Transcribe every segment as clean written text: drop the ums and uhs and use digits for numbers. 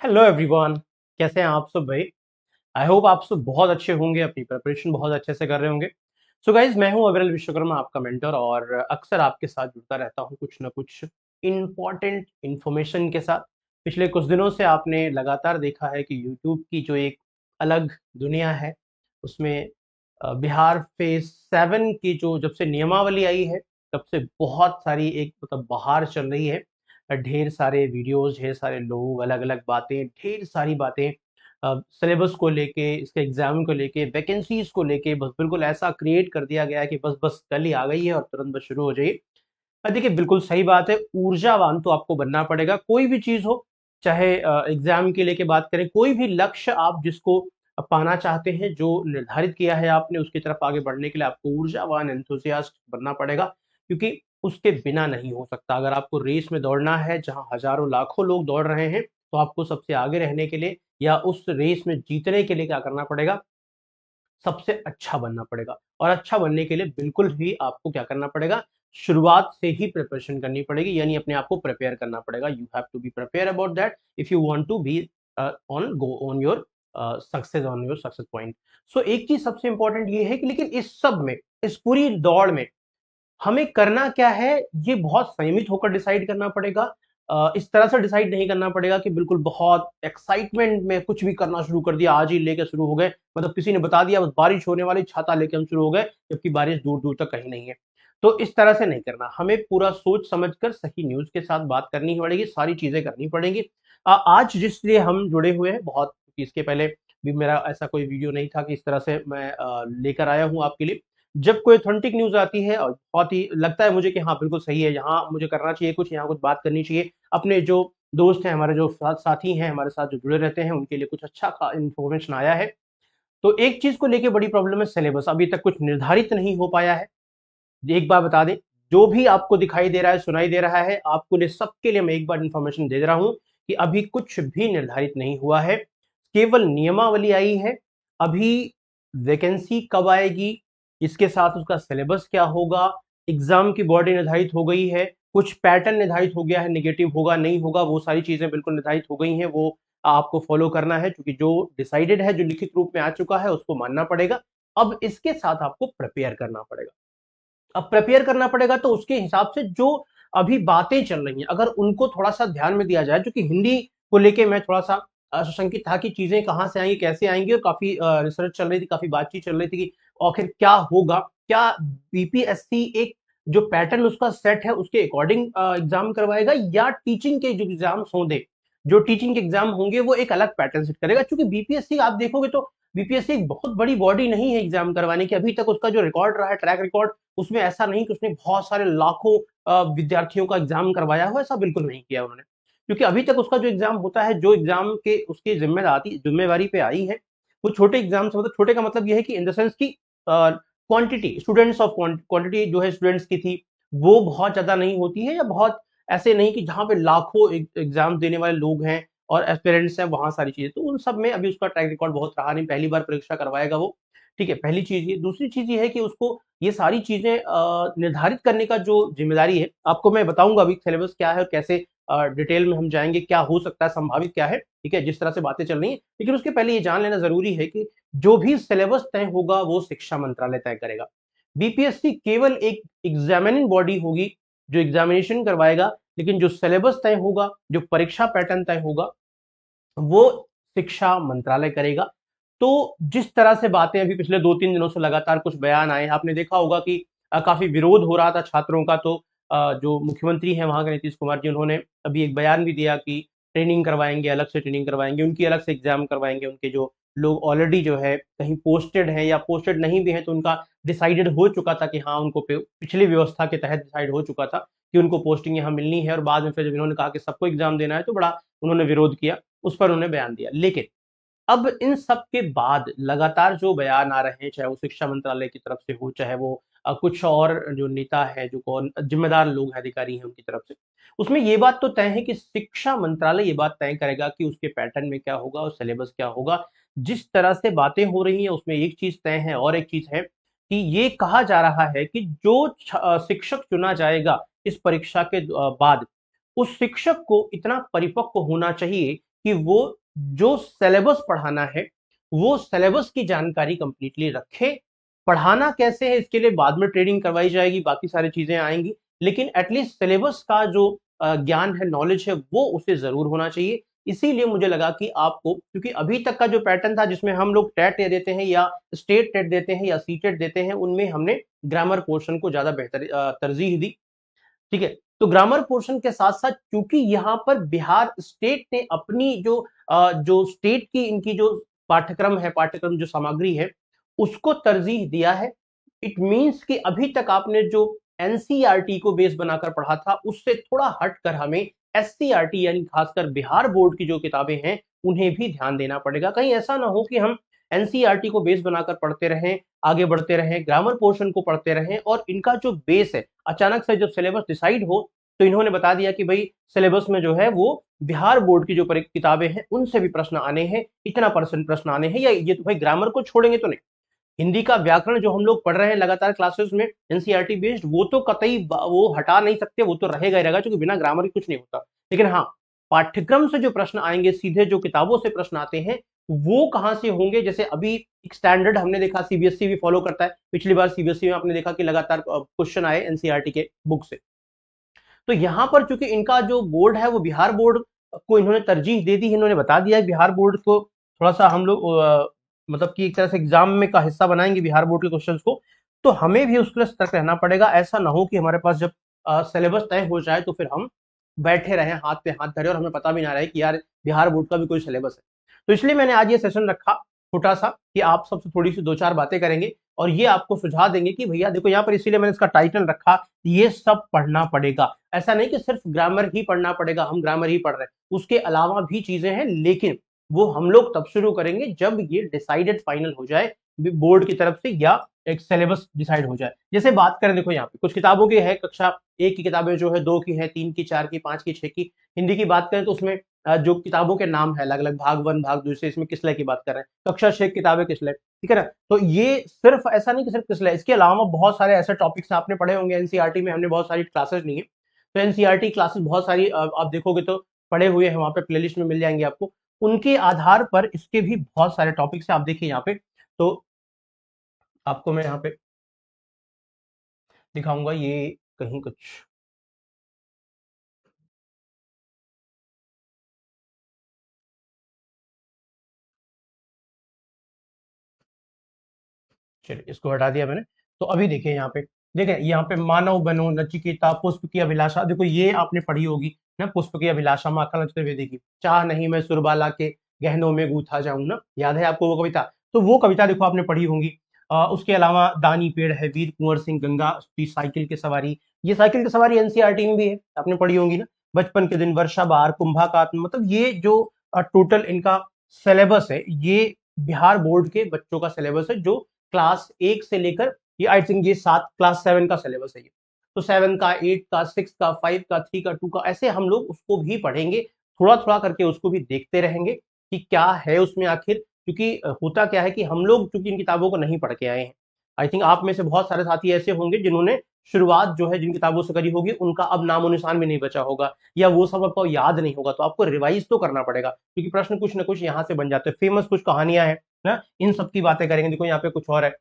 Hello everyone. कैसे हैं आप सब भाई? आई होप आप सब बहुत अच्छे होंगे, अपनी प्रिपरेशन बहुत अच्छे से कर रहे होंगे। सो गाइज, मैं हूं अविरल विश्वकर्मा, आपका मेंटर, और अक्सर आपके साथ जुड़ता रहता हूं कुछ ना कुछ इम्पॉर्टेंट इन्फॉर्मेशन के साथ। पिछले कुछ दिनों से आपने लगातार देखा है कि यूट्यूब की जो एक अलग दुनिया है उसमें बिहार फेज 7 की जो जब से नियमावली आई है तब से बहुत सारी एक मतलब बहार चल रही है। ढेर सारे वीडियोस, ढेर सारे लोग, अलग अलग बातें, ढेर सारी बातें, सिलेबस को लेके, इसके एग्जाम को लेके, वैकेंसीज को लेके, बस बिल्कुल ऐसा क्रिएट कर दिया गया है कि बस बस कल ही आ गई है और तुरंत बस शुरू हो जाइए। देखिए, बिल्कुल सही बात है। ऊर्जावान तो आपको बनना पड़ेगा, कोई भी चीज हो, चाहे एग्जाम के लेके बात करें, कोई भी लक्ष्य आप जिसको पाना चाहते हैं, जो निर्धारित किया है आपने, उसकी तरफ आगे बढ़ने के लिए आपको ऊर्जावान एंथुसियास्ट बनना पड़ेगा, क्योंकि उसके बिना नहीं हो सकता। अगर आपको रेस में दौड़ना है जहां हजारों लाखों लोग दौड़ रहे हैं, तो आपको सबसे आगे रहने के लिए या उस रेस में जीतने के लिए क्या करना पड़ेगा? सबसे अच्छा बनना पड़ेगा। और अच्छा बनने के लिए बिल्कुल भी आपको क्या करना पड़ेगा? शुरुआत से ही प्रिपरेशन करनी पड़ेगी, यानी अपने आप को प्रिपेयर करना पड़ेगा। You have to be prepare about that if you want to be on go on your success, on your success point. So एक चीज सबसे इंपॉर्टेंट ये है कि लेकिन इस सब में, इस पूरी दौड़ में हमें करना क्या है, ये बहुत संयमित होकर डिसाइड करना पड़ेगा। इस तरह से डिसाइड नहीं करना पड़ेगा कि बिल्कुल बहुत एक्साइटमेंट में कुछ भी करना शुरू कर दिया, आज ही लेके शुरू हो गए, मतलब किसी ने बता दिया बस बारिश होने वाली, छाता लेके हम शुरू हो गए, जबकि बारिश दूर दूर तक कहीं नहीं है। तो इस तरह से नहीं करना, हमें पूरा सोच समझकर सही न्यूज के साथ बात करनी पड़ेगी, सारी चीजें करनी पड़ेंगी। आज जिसलिए हम जुड़े हुए हैं बहुत, इसके पहले भी मेरा ऐसा कोई वीडियो नहीं था कि इस तरह से मैं लेकर आया हूं आपके लिए। जब कोई ऑथेंटिक न्यूज आती है और बहुत ही लगता है मुझे कि हाँ बिल्कुल सही है, यहाँ मुझे करना चाहिए कुछ, यहाँ कुछ बात करनी चाहिए, अपने जो दोस्त हैं, हमारे जो साथी हैं, हमारे साथ जो जुड़े रहते हैं, उनके लिए कुछ अच्छा इन्फॉर्मेशन आया है। तो एक चीज को लेके बड़ी प्रॉब्लम है, सिलेबस अभी तक कुछ निर्धारित नहीं हो पाया है। एक बार बता दें, जो भी आपको दिखाई दे रहा है, सुनाई दे रहा है, आपको लिए सबके लिए मैं एक बार इन्फॉर्मेशन दे रहा हूं कि अभी कुछ भी निर्धारित नहीं हुआ है, केवल नियमावली आई है। अभी वैकेंसी कब आएगी, इसके साथ उसका सिलेबस क्या होगा, एग्जाम की बॉडी निर्धारित हो गई है, कुछ पैटर्न निर्धारित हो गया है, नेगेटिव होगा नहीं होगा, वो सारी चीजें बिल्कुल निर्धारित हो गई हैं, वो आपको फॉलो करना है, क्योंकि जो डिसाइडेड है, जो लिखित रूप में आ चुका है, उसको मानना पड़ेगा। अब इसके साथ आपको प्रिपेयर करना पड़ेगा। अब प्रिपेयर करना पड़ेगा तो उसके हिसाब से जो अभी बातें चल रही हैं, अगर उनको थोड़ा सा ध्यान में दिया जाए, जो कि हिंदी को लेके मैं थोड़ा सा आशंकित था कि चीजें कहाँ से आएंगी, कैसे आएंगी, और काफी रिसर्च चल रही थी, काफी बातचीत चल रही थी कि आखिर क्या होगा, क्या बीपीएससी एक जो पैटर्न उसका सेट है उसके अकॉर्डिंग एग्जाम करवाएगा, या टीचिंग के जो एग्जाम्स होंगे, जो टीचिंग के एग्जाम होंगे वो एक अलग पैटर्न सेट करेगा। क्योंकि बीपीएससी आप देखोगे तो बीपीएससी एक बहुत बड़ी बॉडी नहीं है एग्जाम करवाने की। अभी तक उसका जो रिकॉर्ड रहा है, ट्रैक रिकॉर्ड, उसमें ऐसा नहीं कि उसने बहुत सारे लाखों विद्यार्थियों का एग्जाम करवाया हो, ऐसा बिल्कुल नहीं किया उन्होंने। क्योंकि अभी तक उसका जो एग्जाम होता है, जो एग्जाम के उसकी जिम्मेवारी पे आई है, वो छोटे एग्जाम से, मतलब छोटे का मतलब ये है कि इन द सेंस की क्वांटिटी, स्टूडेंट्स ऑफ क्वांटिटी जो है स्टूडेंट्स की थी, वो बहुत ज्यादा नहीं होती है, या बहुत ऐसे नहीं कि जहां पे लाखों एग्जाम देने वाले लोग हैं और एस्पिरेंट्स हैं, वहां सारी चीजें, तो उन सब में अभी उसका ट्रैक रिकॉर्ड बहुत रहा नहीं, पहली बार परीक्षा करवाएगा वो। ठीक है, पहली चीज ये। दूसरी चीज ये है कि उसको ये सारी चीजें निर्धारित करने का जो जिम्मेदारी है, आपको मैं बताऊंगा अभी सिलेबस क्या है और कैसे डिटेल में हम जाएंगे, क्या हो सकता है, संभावित क्या है, ठीक है, जिस तरह से बातें चल रही हैं। लेकिन उसके पहले ये जान लेना जरूरी है कि जो भी सिलेबस तय होगा वो शिक्षा मंत्रालय तय करेगा। बीपीएससी केवल एक एग्जामिनिंग बॉडी होगी जो एग्जामिनेशन करवाएगा, लेकिन जो सिलेबस तय होगा, जो परीक्षा पैटर्न तय होगा, वो शिक्षा मंत्रालय करेगा। तो जिस तरह से बातें अभी पिछले 2-3 दिनों से लगातार कुछ बयान आए, आपने देखा होगा कि काफी विरोध हो रहा था छात्रों का, तो जो मुख्यमंत्री हैं वहां के नीतीश कुमार जी, उन्होंने अभी एक बयान भी दिया कि ट्रेनिंग करवाएंगे, अलग से ट्रेनिंग करवाएंगे, उनकी अलग से एग्जाम करवाएंगे, उनके जो लोग ऑलरेडी जो है कहीं पोस्टेड हैं या पोस्टेड नहीं भी हैं, तो उनका डिसाइडेड हो चुका था कि हाँ उनको पिछली व्यवस्था के तहत डिसाइड हो चुका था कि उनको पोस्टिंग यहाँ मिलनी है, और बाद में फिर जब इन्होंने कहा कि सबको एग्जाम देना है, तो बड़ा उन्होंने विरोध किया, उस पर उन्होंने बयान दिया। लेकिन अब इन सब के बाद लगातार जो बयान आ रहे हैं, चाहे वो शिक्षा मंत्रालय की तरफ से हो, चाहे वो कुछ और जो नेता है, जो कौन जिम्मेदार लोग हैं, अधिकारी हैं, उनकी तरफ से, उसमें ये बात तो तय है कि शिक्षा मंत्रालय ये बात तय करेगा कि उसके पैटर्न में क्या होगा और सिलेबस क्या होगा। जिस तरह से बातें हो रही हैं उसमें एक चीज तय है, और एक चीज है कि ये कहा जा रहा है कि जो शिक्षक चुना जाएगा इस परीक्षा के बाद, उस शिक्षक को इतना परिपक्व होना चाहिए कि वो जो सिलेबस पढ़ाना है वो सिलेबस की जानकारी कंप्लीटली रखे। पढ़ाना कैसे है इसके लिए बाद में ट्रेनिंग करवाई जाएगी, बाकी सारी चीजें आएंगी, लेकिन एटलीस्ट सिलेबस का जो ज्ञान है, नॉलेज है, वो उसे जरूर होना चाहिए। इसीलिए मुझे लगा कि आपको, क्योंकि अभी तक का जो पैटर्न था जिसमें हम लोग टेट देते हैं या स्टेट टेट देते हैं या सीटेट देते हैं, उनमें हमने ग्रामर पोर्शन को ज्यादा बेहतर तरजीह दी। ठीक है, तो ग्रामर पोर्शन के साथ साथ क्योंकि यहाँ पर बिहार स्टेट ने अपनी जो स्टेट की इनकी जो पाठ्यक्रम है, पाठ्यक्रम जो सामग्री है, उसको तरजीह दिया है। इट मींस कि अभी तक आपने जो एनसीईआरटी को बेस बनाकर पढ़ा था उससे थोड़ा हटकर हमें एससीईआरटी यानी खासकर बिहार बोर्ड की जो किताबें हैं उन्हें भी ध्यान देना पड़ेगा। कहीं ऐसा ना हो कि हम एनसीईआरटी को बेस बनाकर पढ़ते रहें, आगे बढ़ते रहें, ग्रामर पोर्शन को पढ़ते रहें और इनका जो बेस है अचानक से जब सिलेबस डिसाइड हो तो इन्होंने बता दिया कि भाई सिलेबस में जो है वो बिहार बोर्ड की जो किताबें हैं उनसे भी प्रश्न आने हैं, इतना परसेंट प्रश्न आने हैं, या ये तो भाई ग्रामर को छोड़ेंगे तो नहीं। हिंदी का व्याकरण जो हम लोग पढ़ रहे हैं लगातार क्लासेस में एनसीईआरटी बेस्ड, वो तो कतई वो हटा नहीं सकते, वो तो रहेगा ही रहेगा, क्योंकि बिना ग्रामर के कुछ नहीं होता। लेकिन हाँ, पाठ्यक्रम से जो प्रश्न आएंगे, सीधे जो किताबों से प्रश्न आते हैं, वो कहां से होंगे। जैसे अभी एक स्टैंडर्ड हमने देखा सीबीएसई भी फॉलो करता है, पिछली बार सीबीएसई में आपने देखा कि लगातार क्वेश्चन आए एनसीईआरटी के बुक से। तो यहाँ पर चूंकि इनका जो बोर्ड है वो बिहार बोर्ड को इन्होंने तरजीह दे दी है, इन्होंने बता दिया है बिहार बोर्ड को थोड़ा सा हम लोग मतलब कि एक तरह से एग्जाम में का हिस्सा बनाएंगे बिहार बोर्ड के क्वेश्चंस को, तो हमें भी उसके लिए सतर्क रहना पड़ेगा। ऐसा ना हो कि हमारे पास जब सिलेबस तय हो जाए तो फिर हम बैठे रहे हाथ पे हाथ धरे और हमें पता भी ना रहे कि यार बिहार बोर्ड का भी कोई सिलेबस है। तो इसलिए मैंने आज ये सेशन रखा छोटा सा कि आप सबसे थोड़ी सी दो चार बातें करेंगे और ये आपको सुझाव देंगे कि भैया देखो यहाँ पर, इसीलिए मैंने इसका टाइटल रखा ये सब पढ़ना पड़ेगा। ऐसा नहीं कि सिर्फ ग्रामर ही पढ़ना पड़ेगा, हम ग्रामर ही पढ़ रहे हैं, उसके अलावा भी चीजें हैं, लेकिन वो हम लोग तब शुरू करेंगे जब ये डिसाइडेड फाइनल हो जाए बोर्ड की तरफ से या एक सिलेबस डिसाइड हो जाए। जैसे बात करें, देखो यहाँ पे कुछ किताबों की है, कक्षा एक की किताबें जो है, दो की है, तीन की, चार की, पांच की, छह की। हिंदी की बात करें तो उसमें जो किताबों के नाम है अलग अलग, भाग वन भाग दो से, इसमें किसलय की बात कर रहे हैं, कक्षा छह किताबें किसलय, ठीक है ना। तो ये सिर्फ ऐसा नहीं कि सिर्फ किसलय, इसके अलावा बहुत सारे ऐसे टॉपिक्स आपने पढ़े होंगे एनसीईआरटी में, हमने बहुत सारी क्लासेस ली है, तो एनसीईआरटी क्लासेस बहुत सारी आप देखोगे तो पढ़े हुए हैं, वहां पे प्लेलिस्ट में मिल जाएंगे आपको। उनके आधार पर इसके भी बहुत सारे टॉपिक्स हैं, आप देखिए यहाँ पे। तो आपको मैं यहाँ पे दिखाऊंगा ये कहीं कुछ, चलिए इसको हटा दिया मैंने। तो अभी देखिए यहाँ पे, देखिए यहाँ पे मानव बनो नचिकेता पुष्प की अभिलाषा, देखो ये आपने पढ़ी होगी ना, पुष्प की अभिलाषा माखन चतुर्वेदी की, चाह नहीं मैं सुरबाला के गहनों में गूथा जाऊं ना, याद है आपको वो कविता। तो वो कविता देखो आपने पढ़ी होंगी। उसके अलावा दानी पेड़ है, वीर कुंवर सिंह गंगा की साइकिल की सवारी, ये साइकिल की सवारी एनसीईआरटी में भी है, आपने पढ़ी होंगी ना। बचपन के दिन, वर्षा बहार, कुंभा का आत्मा, मतलब ये जो टोटल इनका सिलेबस है, ये बिहार बोर्ड के बच्चों का सिलेबस है, जो क्लास एक से लेकर ये आई थिंक ये सात क्लास सेवन का सिलेबस है ये। तो सेवन का, एट का, सिक्स का, फाइव का, थ्री का, टू का, ऐसे हम लोग उसको भी पढ़ेंगे, थोड़ा थोड़ा करके उसको भी देखते रहेंगे कि क्या है उसमें आखिर। क्योंकि होता क्या है कि हम लोग चूंकि इन किताबों को नहीं पढ़ के आए हैं, आई थिंक आप में से बहुत सारे साथी ऐसे होंगे जिन्होंने शुरुआत जो है जिन किताबों से करी होगी, उनका अब नामो निशान भी नहीं बचा होगा, या वो सब आपको याद नहीं होगा, तो आपको रिवाइज तो करना पड़ेगा, क्योंकि प्रश्न कुछ ना कुछ यहाँ से बन जाते हैं, फेमस कुछ कहानियां हैं ना, इन सब की बातें करेंगे। देखो यहाँ पे कुछ और है,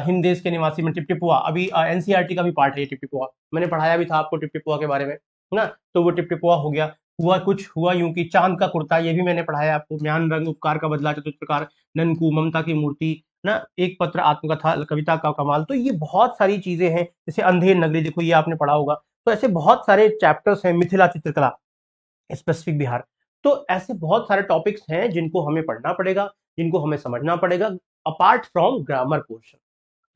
हिंद देश के निवासी में टिपटिपुआ, अभी एनसीईआरटी का भी पार्ट है ये टिपटिपुआ, मैंने पढ़ाया भी था आपको टिपटिपुआ के बारे में, है ना। तो वो टिपटिपुआ हो गया। हुआ कुछ हुआ यूं कि चांद का कुर्ता, ये भी मैंने पढ़ाया आपको। म्यान रंग, उपकार का बदला, चतुष्प्रकार, ननकू, ममता की मूर्ति ना, एक पत्र, आत्मकथा, कविता का कमाल, तो ये बहुत सारी चीजें हैं। जैसे अंधेर नगरी, देखो ये आपने पढ़ा होगा। तो ऐसे बहुत सारे चैप्टर्स हैं, मिथिला चित्रकला, स्पेसिफिक बिहार। तो ऐसे बहुत सारे टॉपिक्स हैं जिनको हमें पढ़ना पड़ेगा, जिनको हमें समझना पड़ेगा, अपार्ट फ्रॉम ग्रामर पोर्शन।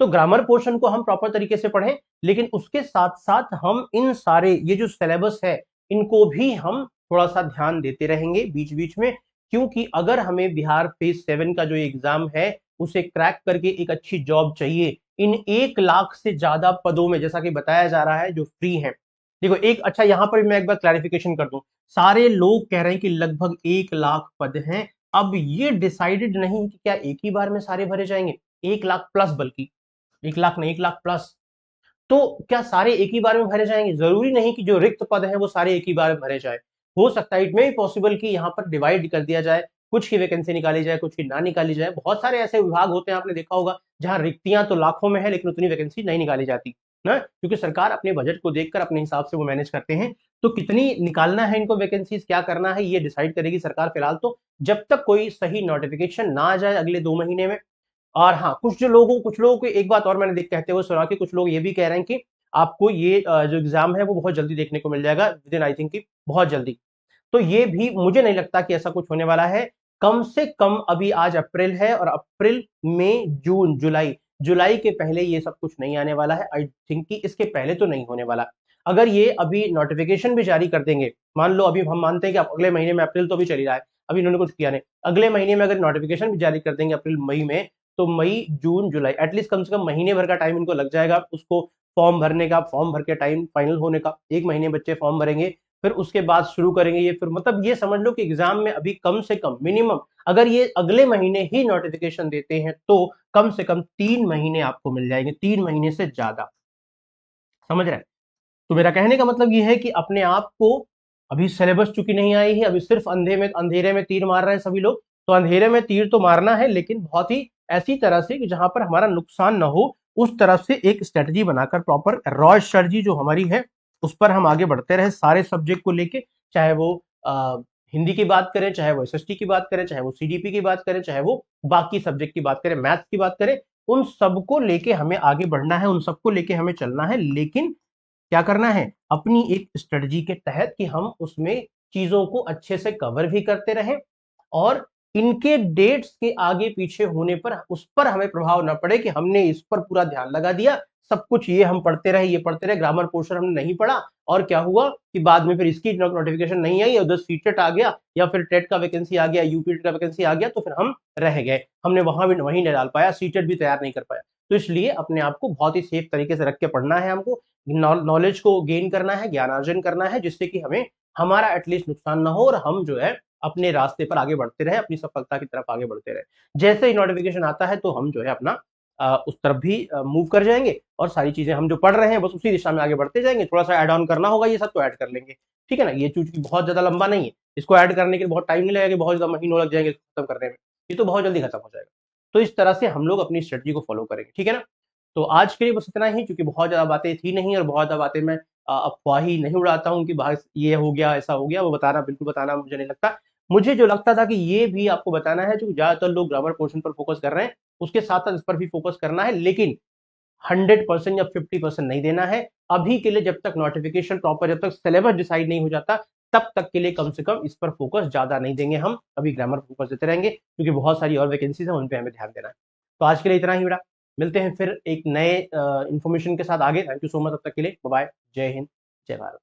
तो ग्रामर पोर्शन को हम प्रॉपर तरीके से पढ़ें, लेकिन उसके साथ साथ हम इन सारे ये जो सिलेबस है इनको भी हम थोड़ा सा ध्यान देते रहेंगे बीच बीच में, क्योंकि अगर हमें बिहार फेज 7 का जो एग्जाम है उसे क्रैक करके एक अच्छी जॉब चाहिए, इन 1 लाख से ज्यादा पदों में, जैसा कि बताया जा रहा है, जो फ्री है। देखो एक, अच्छा यहाँ पर मैं एक बार क्लैरिफिकेशन कर दूं, सारे लोग कह रहे हैं कि लगभग 1 लाख पद हैं। अब ये डिसाइडेड नहीं कि क्या एक ही बार में सारे भरे जाएंगे, 1 लाख प्लस, बल्कि 1 लाख नहीं, 1 लाख प्लस। तो क्या सारे एक ही बार में भरे जाएंगे? जरूरी नहीं कि जो रिक्त पद है वो सारे एक ही बार में भरे जाए। हो सकता है, इट मे बी पॉसिबल कि यहाँ पर डिवाइड कर दिया जाए, कुछ की वैकेंसी निकाली जाए, कुछ की ना निकाली जाए। बहुत सारे ऐसे विभाग होते हैं, आपने देखा होगा, जहाँ रिक्तियां तो लाखों में है लेकिन उतनी वैकेंसी नहीं निकाली जाती ना, क्योंकि सरकार अपने बजट को देखकर अपने हिसाब से वो मैनेज करते हैं। तो कितनी निकालना है इनको वैकेंसीज, क्या करना है, ये डिसाइड करेगी सरकार फिलहाल तो, जब तक कोई सही नोटिफिकेशन ना आ जाए अगले 2 महीने में। और हाँ, कुछ लोगों को एक बात और मैंने देख कहते हुए सुना कि कुछ लोग ये भी कह रहे हैं कि आपको ये जो एग्जाम है वो बहुत जल्दी देखने को मिल जाएगा, विद इन आई थिंक की बहुत जल्दी। तो ये भी मुझे नहीं लगता कि ऐसा कुछ होने वाला है। कम से कम अभी आज अप्रैल है, और अप्रैल, मई, जून, जुलाई, जुलाई के पहले ये सब कुछ नहीं आने वाला है। आई थिंक कि इसके पहले तो नहीं होने वाला। अगर ये अभी नोटिफिकेशन भी जारी कर देंगे, मान लो अभी हम मानते हैं कि अगले महीने में, अप्रैल तो अभी चल ही रहा है, अभी इन्होंने कुछ किया नहीं, अगले महीने में अगर नोटिफिकेशन भी जारी कर देंगे अप्रैल मई में, तो मई जून जुलाई एटलीस्ट कम से कम महीने भर का टाइम इनको लग जाएगा उसको फॉर्म भरने का, फॉर्म भर के टाइम फाइनल होने का। 1 महीने बच्चे फॉर्म भरेंगे, फिर उसके बाद शुरू करेंगे ये, फिर मतलब ये समझ लो कि एग्जाम में अभी कम से कम मिनिमम, अगर ये अगले महीने ही नोटिफिकेशन देते हैं तो कम से कम 3 महीने आपको मिल जाएंगे, 3 महीने से ज्यादा। समझ रहे हैं? तो मेरा कहने का मतलब ये है कि अपने आप को, अभी सिलेबस चूंकि नहीं आई है, अभी सिर्फ अंधेरे में तीर मार रहे हैं सभी लोग। तो अंधेरे में तीर तो मारना है, लेकिन बहुत ही ऐसी तरह से कि जहां पर हमारा नुकसान ना हो, उस तरफ से एक स्ट्रेटजी बनाकर, प्रॉपर रॉ स्ट्रेटजी जो हमारी है, उस पर हम आगे बढ़ते रहे सारे सब्जेक्ट को लेके। चाहे वो हिंदी की बात करें, चाहे वो एसएसटी की बात करें, चाहे वो सीडीपी की बात करें, चाहे वो बाकी सब्जेक्ट की बात करें, मैथ्स की बात करें, उन सबको लेके हमें आगे बढ़ना है, उन सबको लेके हमें चलना है। लेकिन क्या करना है, अपनी एक स्ट्रेटजी के तहत कि हम उसमें चीजों को अच्छे से कवर भी करते रहें, और इनके डेट्स के आगे पीछे होने पर उस पर हमें प्रभाव ना पड़े कि हमने इस पर पूरा ध्यान लगा दिया, सब कुछ ये हम पढ़ते रहे, ये पढ़ते रहे, ग्रामर पोर्शन हमने नहीं पढ़ा, और क्या हुआ कि बाद में फिर इसकी नोटिफिकेशन नहीं आई, उधर सीटेट आ गया, या फिर टेट का वैकेंसी आ गया, यूपीटेट का वैकेंसी आ गया, तो फिर हम रह गए, हमने वहां भी वहीं नहीं डाल पाया, सीटेट भी तैयार नहीं कर पाया। तो इसलिए अपने आप को बहुत ही सेफ तरीके से रख के पढ़ना है हमको, नॉलेज को गेन करना है, ज्ञानार्जन करना है, जिससे कि हमें हमारा एटलीस्ट नुकसान ना हो, और हम जो है अपने रास्ते पर आगे बढ़ते रहे, अपनी सफलता की तरफ आगे बढ़ते रहे। जैसे ही नोटिफिकेशन आता है तो हम जो है अपना उस तरफ भी मूव कर जाएंगे, और सारी चीजें हम जो पढ़ रहे हैं बस उसी दिशा में आगे बढ़ते जाएंगे। थोड़ा सा ऐड ऑन करना होगा ये सब तो ऐड कर लेंगे, ठीक है ना, ये चूंकि बहुत ज्यादा लंबा नहीं है, इसको ऐड करने के लिए बहुत टाइम नहीं लगेगा, बहुत ज्यादा महीनों लग जाएंगे खत्म करने में, ये तो बहुत जल्दी खत्म हो जाएगा। तो इस तरह से हम लोग अपनी स्ट्रेटजी को फॉलो करेंगे, ठीक है ना। तो आज के लिए बस इतना ही, क्योंकि बहुत ज्यादा बातें थी नहीं, और बहुत ज्यादा बातें मैं अफवाही नहीं उड़ाता हूँ कि बाहर ये हो गया, ऐसा हो गया, वो बताना, बिल्कुल बताना मुझे नहीं लगता। मुझे जो लगता था कि ये भी आपको बताना है, जो ज्यादातर लोग ग्रामर पोर्शन पर फोकस कर रहे हैं, उसके साथ साथ इस पर भी फोकस करना है, लेकिन 100% या 50% नहीं देना है अभी के लिए, जब तक नोटिफिकेशन प्रॉपर, जब तक सिलेबस डिसाइड नहीं हो जाता, तब तक के लिए कम से कम इस पर फोकस ज्यादा नहीं देंगे हम, अभी ग्रामर फोकस देते रहेंगे, क्योंकि बहुत सारी और वैकेंसीज हैं, उन पर हमें ध्यान देना है। तो आज के लिए इतना ही बेटा, मिलते हैं फिर एक नए इंफॉर्मेशन के साथ आगे। थैंक यू सो मच, तब तक के लिए बाय, जय हिंद, जय भारत।